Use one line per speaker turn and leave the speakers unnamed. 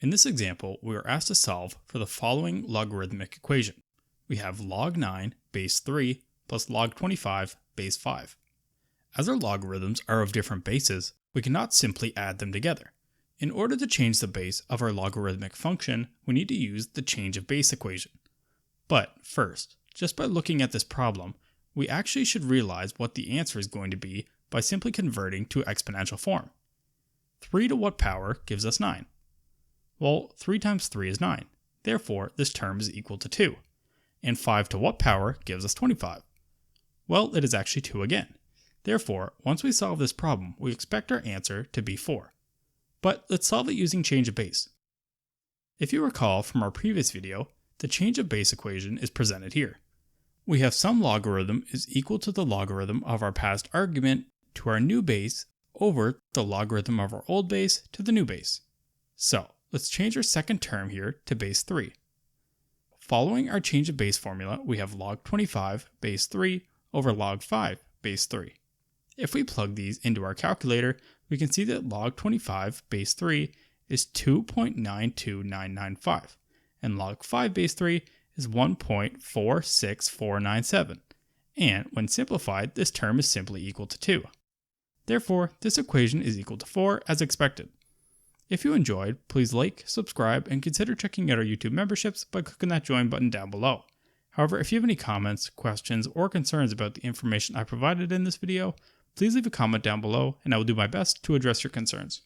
In this example, we are asked to solve for the following logarithmic equation. We have log 9 base 3 plus log 25 base 5. As our logarithms are of different bases, we cannot simply add them together. In order to change the base of our logarithmic function, we need to use the change of base equation. But first, just by looking at this problem, we actually should realize what the answer is going to be by simply converting to exponential form. 3 to what power gives us 9? Well, 3 times 3 is 9. Therefore, this term is equal to 2. And 5 to what power gives us 25? Well, it is actually 2 again. Therefore, once we solve this problem, we expect our answer to be 4. But let's solve it using change of base. If you recall from our previous video, the change of base equation is presented here. We have some logarithm is equal to the logarithm of our past argument to our new base over the logarithm of our old base to the new base. So, let's change our second term here to base 3. Following our change of base formula, we have log 25 base 3 over log 5 base 3. If we plug these into our calculator, we can see that log 25 base 3 is 2.92995, and log 5 base 3 is 1.46497, and when simplified, this term is simply equal to 2. Therefore, this equation is equal to 4 as expected. If you enjoyed, please like, subscribe, and consider checking out our YouTube memberships by clicking that join button down below. However, if you have any comments, questions, or concerns about the information I provided in this video, please leave a comment down below and I will do my best to address your concerns.